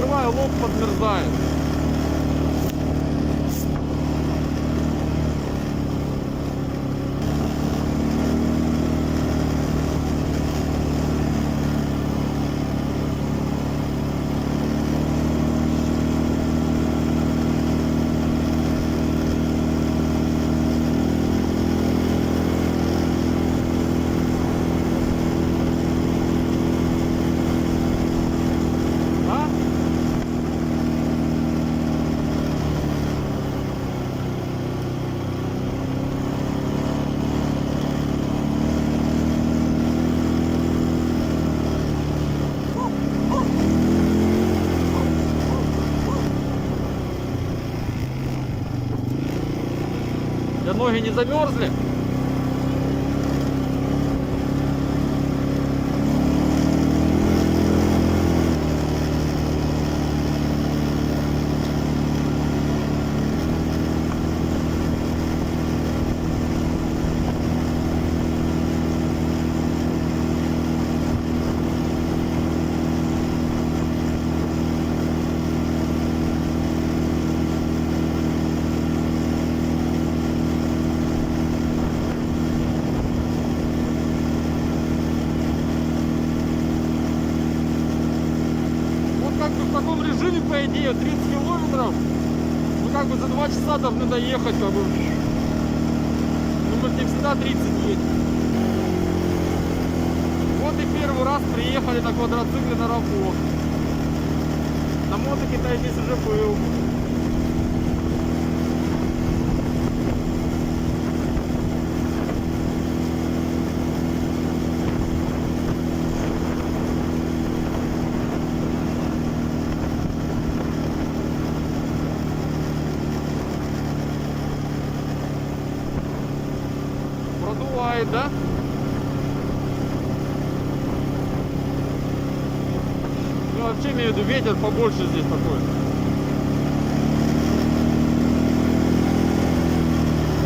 открываю, лоб подмерзает. Ноги не замерзли? В таком режиме, по идее, 30 километров, ну как бы за 2 часа должны доехать, как бы. Ну мы не всегда 30 едем. Вот и первый раз приехали на квадроцикле на работу. На мотоке-то я здесь уже был. Продувает, да? Ну вообще имею в виду, ветер побольше здесь такой.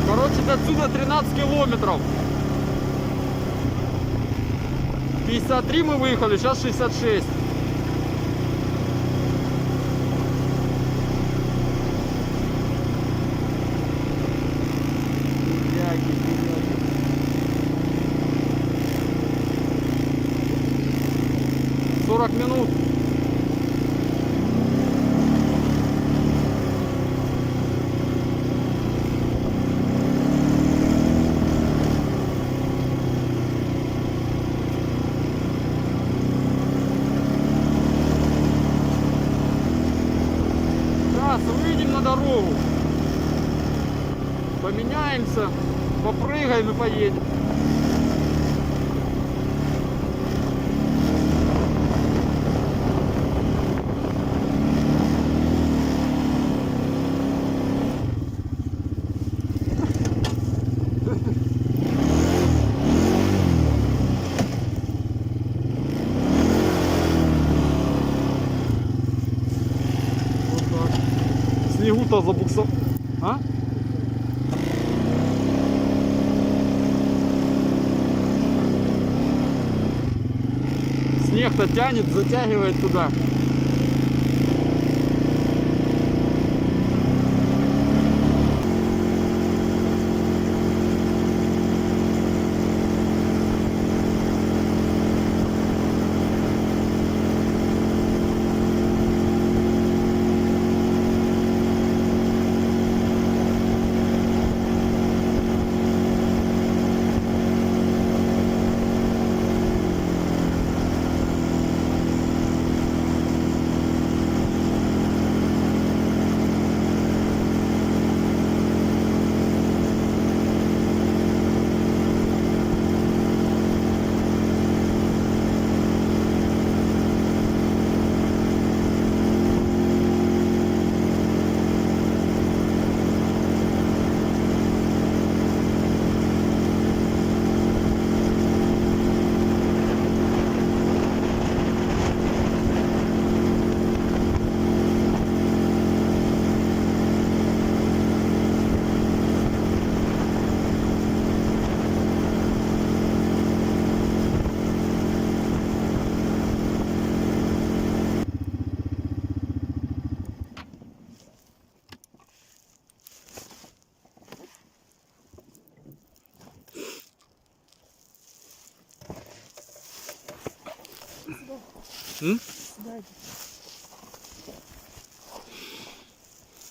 Короче, до отсюда 13 километров. 53 мы выехали, сейчас 66. Минут. Сейчас выйдем на дорогу, поменяемся, попрыгаем и поедем. Снегу-то забуксовал. А? Снег-то тянет, затягивает туда.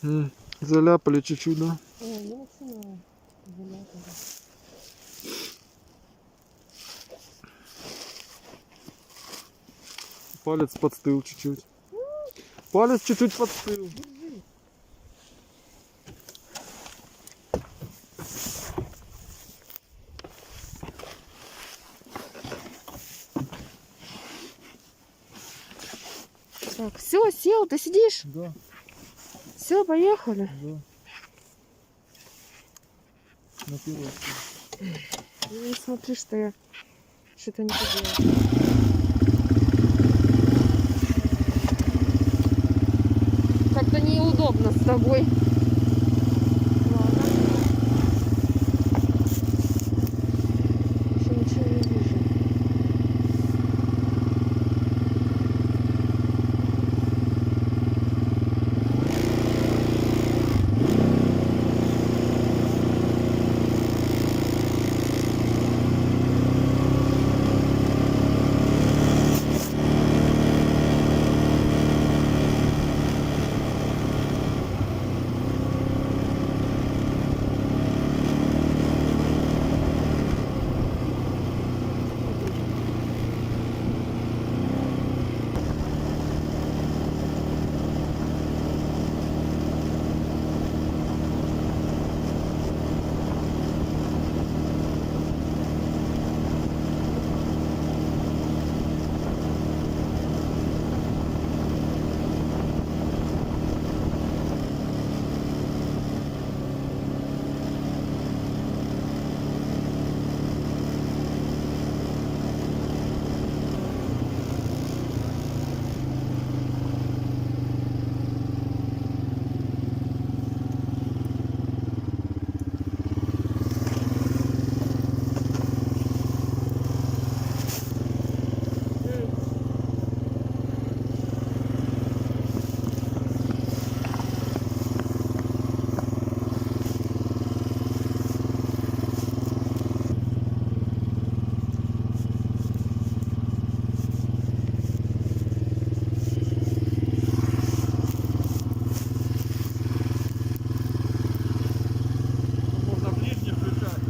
М? Заляпали чуть-чуть, да? Ну начинаю. Заляпали. Палец подстыл чуть-чуть. Палец чуть-чуть подстыл. Держи. Так, все, сел, ты сидишь? Да, Все, поехали. да. Напилась. Не смотри, что я что-то не поделала. Как-то неудобно с тобой. Ладно. Еще ничего не вижу. Можно ближний включать.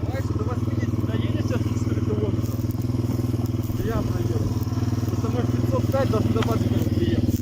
Давай, что до вас доедешь сейчас 4 километра. И я проеду. Потому что мы 505 даже до базы не приехать.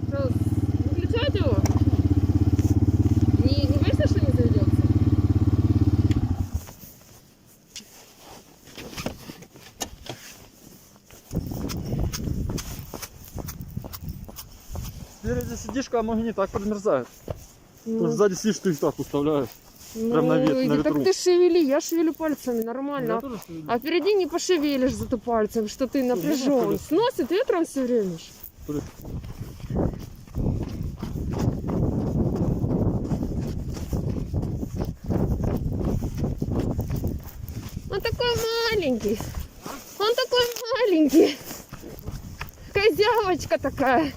Что, выключать его? Не боишься, что не заведется? Спереди сидишь, а ноги не так подмерзают. Потому Ну, что сзади сидишь, ты их так уставляешь. прям на иди, ветру. так ты шевели, я шевелю пальцами, Я нормально. тоже шевелю. А впереди не пошевелишь зато пальцем, что ты напряжен. можно Сносит ветром все время. Блин. Он такой маленький. Он такой маленький. Козявочка такая.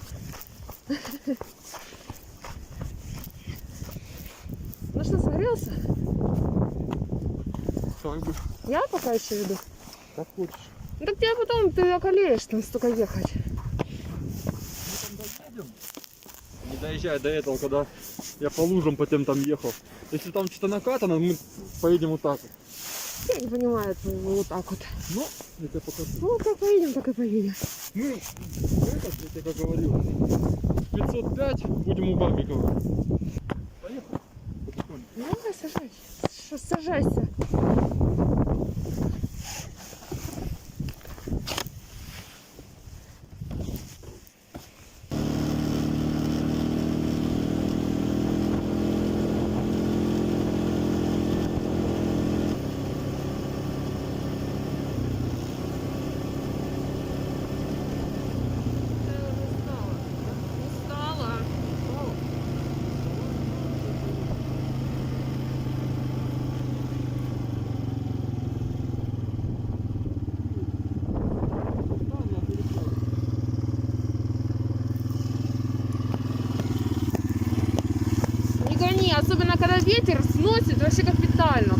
Ну что, согрелся? Как бы, Я пока еще веду. как хочешь. Ну так тебя потом ты околеешь там столько ехать. Мы там доедем. Не доезжай до этого, когда я по лужам по тем там ехал. Если там что-то накатано, мы поедем вот так вот. Я не понимаю твоего вот так вот. Ну, я тебе покажу. Ну как поедем, так и поедем. Мы, это, я тебе как говорил, 505 будем у Бабикова. Поехали. Потихоньку. Ну, давай, сажайся. Сажайся. Устала. Не гони, особенно когда ветер сносит, вообще капитально.